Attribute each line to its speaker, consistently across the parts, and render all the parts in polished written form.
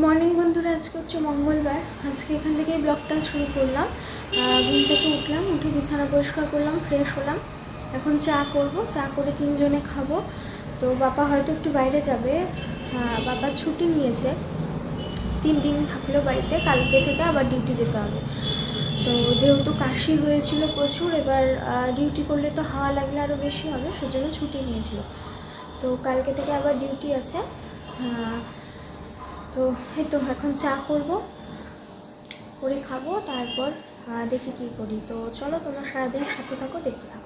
Speaker 1: Morning বন্ধুরা, আজকে হচ্ছে মঙ্গলবার। আজকে এখান থেকেই ব্লগটা শুরু করলাম। ঘুম থেকে উঠলাম, উঠে বিছানা পরিষ্কার করলাম, ফ্রেশ হলাম। এখন চা করব, চা করে তিনজনে খাবো। তো বাবা হয়তো একটু বাইরে যাবে। বাবা ছুটি নিয়েছে, 3 দিন থাকলেও বাড়িতে। কালকে থেকে আবার ডিউটি যেতে হবে। তো যেহেতু কাশি হয়েছিল প্রচুর, এবার ডিউটি করলে তো হাওয়া লাগলে আরও বেশি হবে, সেজন্য ছুটি নিয়েছিল। তো কালকে থেকে আবার ডিউটি আছে। তো এই তো এখন চা করব, করে খাবো, তারপর দেখি কী করি। তো চলো, তোমরা সারাদিন সাথে থাকো, দেখতে থাকো।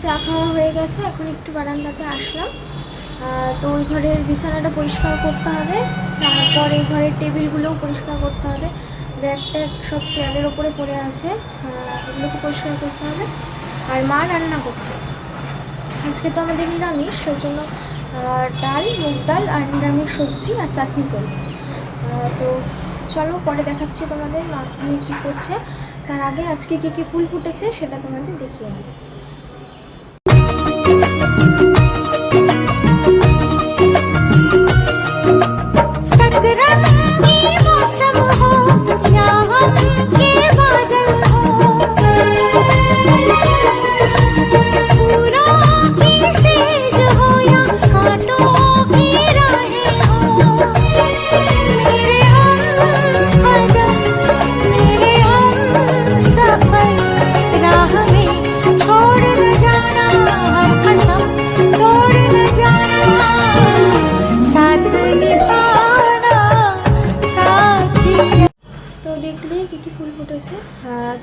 Speaker 1: চা খাওয়া হয়ে গেছে, এখন একটু বারান্দাতে আসলাম। তো ওই ঘরের বিছানাটা পরিষ্কার করতে হবে, তারপর এই ঘরের টেবিলগুলোও পরিষ্কার করতে হবে। ব্যাগ ট্যাগ সব চেয়ারের ওপরে পড়ে আছে, এগুলোকে পরিষ্কার করতে হবে। আর মা রান্না করছে, আজকে তো আমাদের নিরামিষ, সেজন্য ডাল, মুগ ডাল আর নিরামিষ সবজি আর চাটনি করব। তো চলো, পরে দেখাচ্ছি তোমাদের মা কী করছে। তার আগে আজকে কী ফুল ফুটেছে সেটা তোমাদের দেখিয়ে নেব।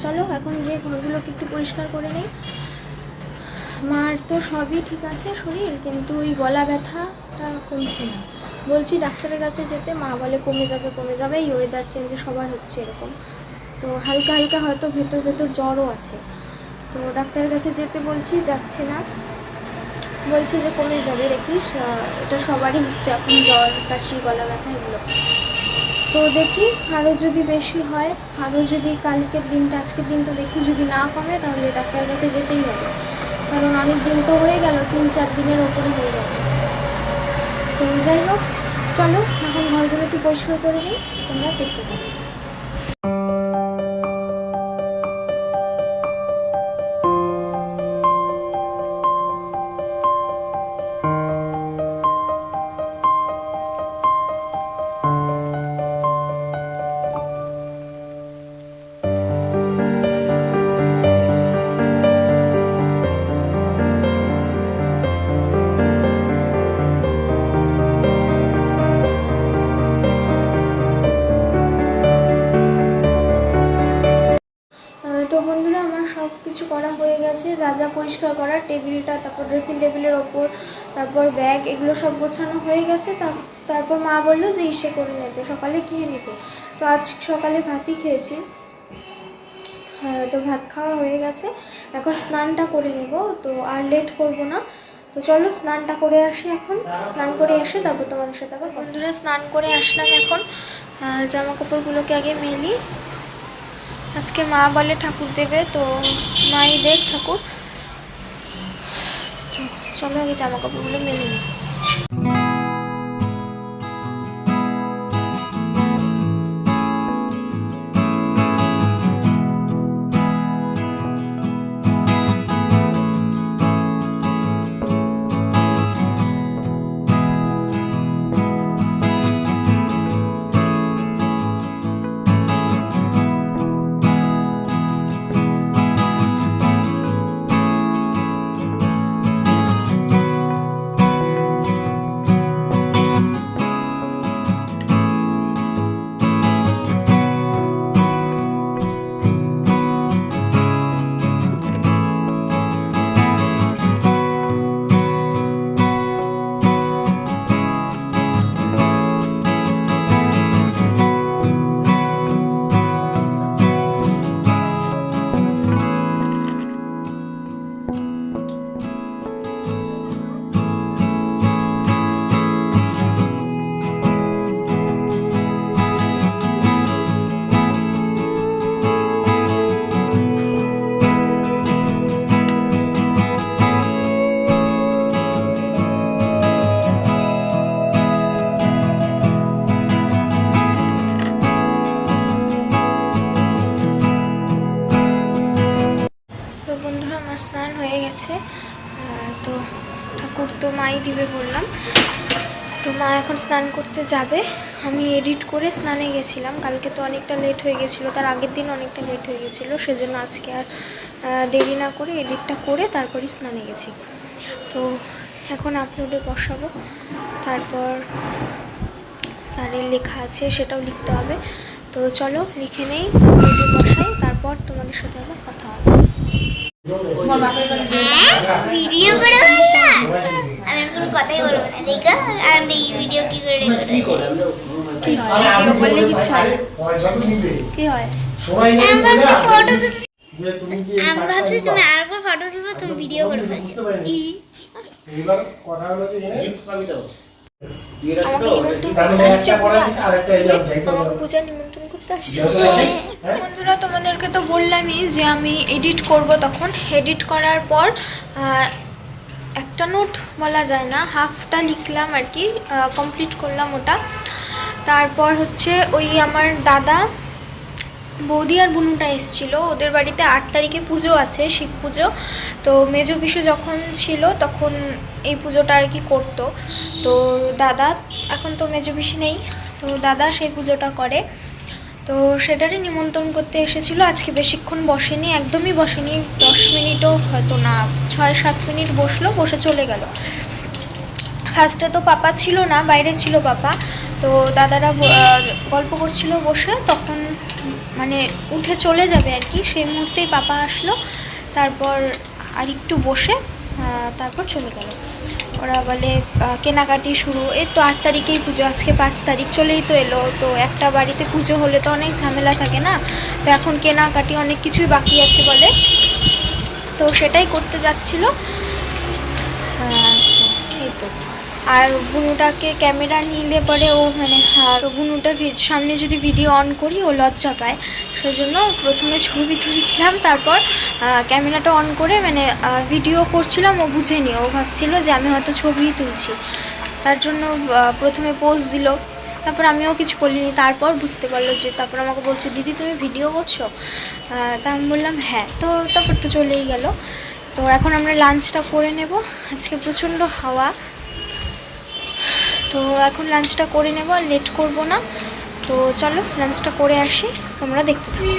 Speaker 1: চলো এখন গিয়ে ঘরগুলোকে একটু পরিষ্কার করে নিই। মার তো সবই ঠিক আছে শরীর, কিন্তু ওই গলা ব্যথাটা কমছে না। বলছি ডাক্তারের কাছে যেতে, মা বলে কমে যাবে, এই ওয়েদার চেঞ্জে সবার হচ্ছে এরকম। তো হালকা হালকা হয়তো ভেতর ভেতর জ্বরও আছে। তো ডাক্তারের কাছে যেতে বলছি, যাচ্ছে না, বলছে যে কমে যাবে, দেখিস এটা সবারই হচ্ছে এখন, জ্বর কাশি গলা ব্যথা এগুলো। তো দেখি আরও যদি বেশি হয়, আরও যদি কালকের দিনটা আজকের দিনটা দেখি যদি না কমে, তাহলে ডাক্তারের কাছে যেতেই হবে, কারণ অনেক দিন তো হয়ে গেল, 3-4 দিনের ওপরে হয়ে গেছে। তো যাই হোক, চলো এখন ঘরগুলো একটু পরিষ্কার করে নিই, তোমরা দেখতে পাবে। তো বন্ধুরা আমার সব কিছু করা হয়ে গেছে, যা যা পরিষ্কার করার, টেবিলটা, তারপর ড্রেসিং টেবিলের ওপর, তারপর ব্যাগ, এগুলো সব গোছানো হয়ে গেছে। তারপর মা বললো যে ইসে করে নিতে, সকালে খেয়ে নিতে। তো আজ সকালে ভাতই খেয়েছি। হ্যাঁ, তো ভাত খাওয়া হয়ে গেছে, এখন স্নানটা করে নেব, তো আর লেট করব না। তো চলো স্নানটা করে আসি, এখন স্নান করে এসে তারপর তোমাদের সাথে আবার। বন্ধুরা স্নান করে আসলাম, এখন জামা কাপড়গুলোকে আগে মেলি। আজকে মা বলে ঠাকুর দেবে, তো মাই দেখ ঠাকুর। তো চলো আগে জামা কাপড়গুলো মেলে নিই। স্নান হয়ে গেছে, তো ঠাকুর তো মাই দিবে বললাম। তো মা এখন স্নান করতে যাবে, আমি এডিট করে স্নানে গেছিলাম। কালকে তো অনেকটা লেট হয়ে গেছিলো, তার আগের দিন অনেকটা লেট হয়ে গেছিলো, সেজন্য আজকে আর দেরি না করে এডিটটা করে তারপরই স্নানে গেছি। তো এখন আপলোডে বসাবো, তারপর স্যারের লেখা আছে সেটাও লিখতে হবে। তো চলো লিখে নেই, আপলোডে বসাই, তারপর তোমাদের সাথে আবার কথা হবে।
Speaker 2: ভিডিও করে না, আমি কোনো কথাই বলবো না। দেখো আমি এই ভিডিও কি করে
Speaker 1: ভিডিও করলে কিচ্ছু হয় কি হয়,
Speaker 2: আমি ভাবছি ফটো, আমি ভাবছি তুমি আরেকবার ফটো তুলবে, তুমি ভিডিও করে ফেলছো।
Speaker 3: এইবার কথা হলো যে
Speaker 1: পূজা নিমন্ত্রণ করতে আসছে। বন্ধুরা তোমাদেরকে তো বললামই যে আমি এডিট করব, তখন এডিট করার পর একটা নোট বলা যায় না, হাফটা লিখলাম আর কি, কমপ্লিট করলাম ওটা। তারপর হচ্ছে ওই আমার দাদা বৌদি আর বুনুটা এসেছিলো, ওদের বাড়িতে 8 তারিখে পুজো আছে, শিব পুজো। তো মেজো পিসে যখন ছিল তখন এই পুজোটা আর কি করতো। তো দাদা, এখন তো মেজো পিসি নেই, তো দাদা সেই পুজোটা করে, তো সেটারই নিমন্ত্রণ করতে এসেছিলো। আজকে বেশিক্ষণ বসেনি, একদমই বসেনি, 10 মিনিটও হয়তো না, 6-7 মিনিট বসলো, বসে চলে গেল। ফার্স্টে তো পাপা ছিল না, বাইরে ছিল পাপা, তো দাদারা গল্প করছিল বসে, তখন মানে উঠে চলে যাবে আর কি, সেই মুহূর্তেই পাপা আসলো। তারপর আর একটু বসে তারপর চলে গেল। ওরা বলে কেনাকাটি শুরু, এই তো 8 তারিখেই পুজো, আজকে 5 তারিখ, চলেই তো এলো। তো একটা বাড়িতে পুজো হলে তো অনেক ঝামেলা থাকে না, তো এখন কেনাকাটি অনেক কিছুই বাকি আছে বলে, তো সেটাই করতে যাচ্ছিল। এই তো। আর বুনুটাকে ক্যামেরা নিলে পরে ও মানে তো বুনুটা সামনে যদি ভিডিও অন করি ও লজ্জা পায়, সেই জন্য প্রথমে ছবি তুলছিলাম, তারপর ক্যামেরাটা অন করে মানে ভিডিও করছিলাম। ও বুঝেনি, ও ভাবছিল যে আমি হয়তো ছবিই তুলছি, তার জন্য প্রথমে পোজ দিল, তারপর আমিও কিছু বলিনি। তারপর বুঝতে পারলো, যে তারপর আমাকে বলছে দিদি তুমি ভিডিও করছো, তা আমি বললাম হ্যাঁ। তো তারপর তো চলেই গেল। তো এখন আমরা লাঞ্চটা করে নেব, আজকে প্রচণ্ড হাওয়া, তো এখন লাঞ্চটা করে নেব, আর লেট করব না। তো চলো লাঞ্চটা করে আসি, তোমরা দেখতে থাকো।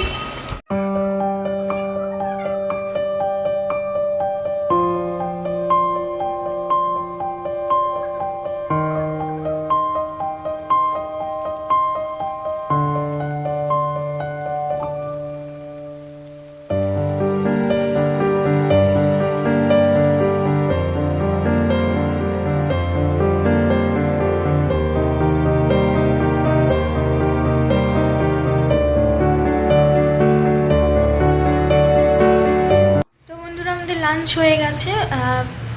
Speaker 1: লাঞ্চ হয়ে গেছে,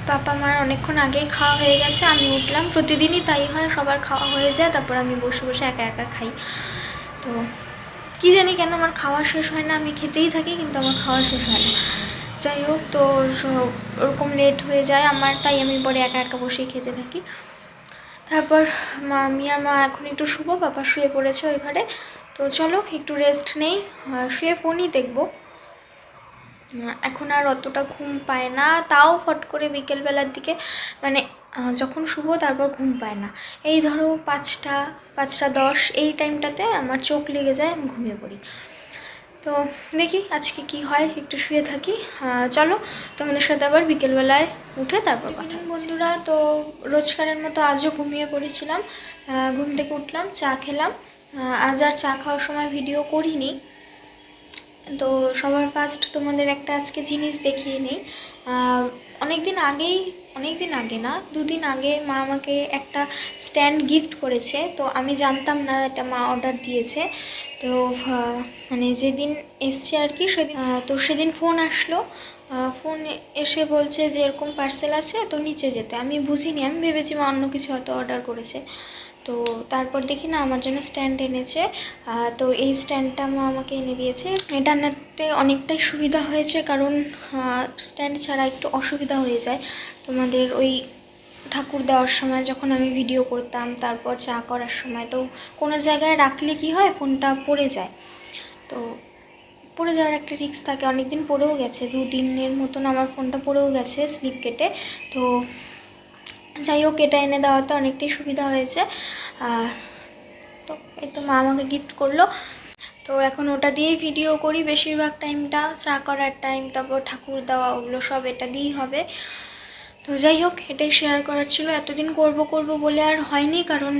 Speaker 1: পাপা মার অনেকক্ষণ আগেই খাওয়া হয়ে গেছে, আমি উঠলাম। প্রতিদিনই তাই হয়, সবার খাওয়া হয়ে যায়, তারপর আমি বসে বসে একা একা খাই। তো কী জানি কেন আমার খাওয়া শেষ হয় না, আমি খেতেই থাকি কিন্তু আমার খাওয়া শেষ হয় না। যাই হোক, তো ওরকম লেট হয়ে যায় আমার, তাই আমি পরে একা একা বসেই খেতে থাকি। তারপর আমি আর মা এখন একটু শুবো, পাপা শুয়ে পড়েছে ওই ঘরে। তো চলো একটু রেস্ট নেই, শুয়ে ফোনই দেখবো। এখন আর অতটা ঘুম পায় না, তাও ফট করে বিকেলবেলার দিকে মানে যখন শুভ তারপর ঘুম পায় না। এই ধরো 5টা 10 এই টাইমটাতে আমার চোখ লেগে যায়, আমি ঘুমিয়ে পড়ি। তো দেখি আজকে কি হয়, একটু শুয়ে থাকি। চলো তোমাদের সাথে আবার বিকেলবেলায় উঠে তারপর কথা। বন্ধুরা, তো রোজকারের মতো আজও ঘুমিয়ে পড়েছিলাম। ঘুম থেকে উঠলাম, চা খেলাম। আজ আর চা খাওয়ার সময় ভিডিও করিনি। তো সবার ফার্স্ট তোমাদের একটা আজকে জিনিস দেখিয়ে নিই। অনেক দিন আগে না, 2 দিন আগে মা আমাকে একটা স্ট্যান্ড গিফট করেছে। তো আমি জানতাম না এটা মা অর্ডার দিয়েছে। তো মানে যেদিন এসছে আর কি, সেদিন ফোন আসলো। ফোন এসে বলছে যে এরকম পার্সেল আছে, তো নিচে যেতে। আমি বুঝিনি, আমি ভেবেছি মা অন্য কিছু হয়তো অর্ডার করেছে। তো তারপর দেখি না আমার জন্য স্ট্যান্ড এনেছে। তো এই স্ট্যান্ডটা মা আমাকে এনে দিয়েছে। এটা আনাতে অনেকটাই সুবিধা হয়েছে, কারণ স্ট্যান্ড ছাড়া একটু অসুবিধা হয়ে যায়। তোমাদের ওই ঠাকুর দেওয়ার সময় যখন আমি ভিডিও করতাম, তারপর চা করার সময়, তো কোনো জায়গায় রাখলে কি হয়, ফোনটা পড়ে যায়। তো পড়ে যাওয়ার একটা রিস্ক থাকে, অনেক দিন পড়েও গেছে, 2 দিনের মতন আমার ফোনটা পড়েও গেছে স্লিপ কেটে। তো যাই হোক, এটা এনে দেওয়াতে অনেকটাই সুবিধা হয়েছে। তো এই তো মা আমাকে গিফট করলো। তো এখন ওটা দিয়েই ভিডিও করি বেশিরভাগ টাইমটা, চা করার টাইম, তারপর ঠাকুর দেওয়া, ওগুলো সব এটা দিয়েই হবে। তো যাই হোক, এটাই শেয়ার করার ছিল। এতদিন করব বলে আর হয়নি, কারণ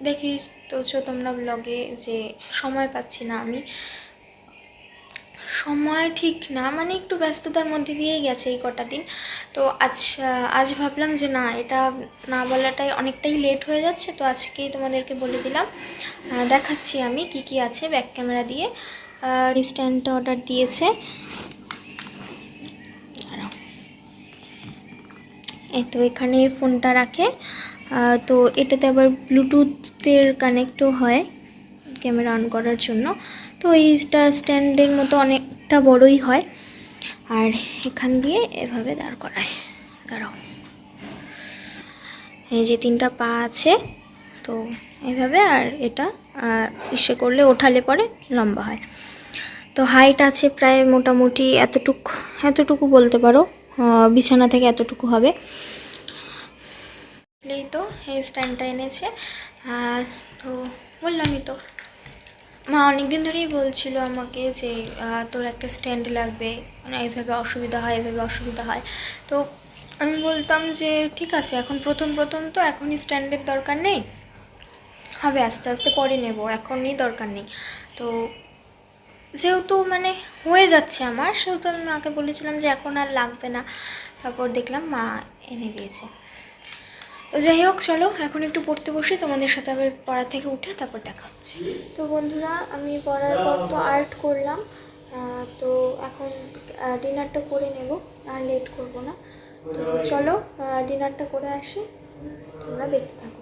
Speaker 1: দেখি তো তোমরা ব্লগে যে সময় পাচ্ছি না আমি, সময় ঠিক না, মানে একটু ব্যস্ততার মধ্যে দিয়েই গেছে এই কটা দিন। তো আজ ভাবলাম যে না, এটা না বলাটাই অনেকটাই লেট হয়ে যাচ্ছে, তো আজকেই তোমাদেরকে বলে দিলাম। দেখাচ্ছি আমি কি কি আছে ব্যাক ক্যামেরা দিয়ে। স্ট্যান্ডটা অর্ডার দিয়েছে, এই তো এখানে ফোনটা রাখে। তো এটাতে আবার ব্লুটুথের কানেক্টও হয় ক্যামেরা অন করার জন্য। তো এইটা স্ট্যান্ডের মতো অনেকটা বড়ই হয়, আর এখান দিয়ে এভাবে দাঁড় করায়। দাঁড়াও, এই যে 3টা পা আছে, তো এইভাবে, আর এটা ইসে করলে ওঠালে পরে লম্বা হয়। তো হাইট আছে প্রায় মোটামুটি এতটুকু বলতে পারো, বিছানা থেকে এতটুকু হবে। এই তো এই স্ট্যান্ডটা এনেছে। তো বললামই তো, মা অনেক দিন ধরেই বলছিল আমাকে যে তোর একটা স্ট্যান্ড লাগবে, মানে এইভাবে অসুবিধা হয়। তো আমি বলতাম যে ঠিক আছে, এখন প্রথম তো এখনই স্ট্যান্ডের দরকার নেই, হবে আস্তে আস্তে পরে নেব, এখনই দরকার নেই। তো তো যেহেতু মানে হয়ে যাচ্ছে আমার, সেহেতু আমি মাকে বলেছিলাম যে এখন আর লাগবে না। তারপর দেখলাম মা এনে দিয়েছে। তো যাই হোক, চলো এখন একটু পড়তে বসি, তোমাদের সাথে আবার পড়া থেকে উঠে তারপর দেখা হচ্ছে। তো বন্ধুরা, আমি পড়ার পর তো আর্ট করলাম, তো এখন ডিনারটা করে নেব, আর লেট করব না। তো চলো ডিনারটা করে আসি, তোমরা দেখতে থাকো।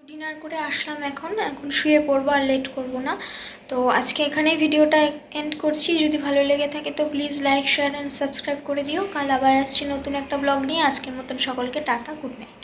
Speaker 1: ডিনার করে আসলাম, এখন শুয়ে পড়বো, আর লেট করব না। তো আজকে এখানেই ভিডিওটা এন্ড করছি। যদি ভালো লেগে থাকে তো please like, share and subscribe করে দিও। কাল আবার আসছি নতুন একটা ব্লগ নিয়ে। আজকের মতন সকলকে টাটা, গুড নাইট।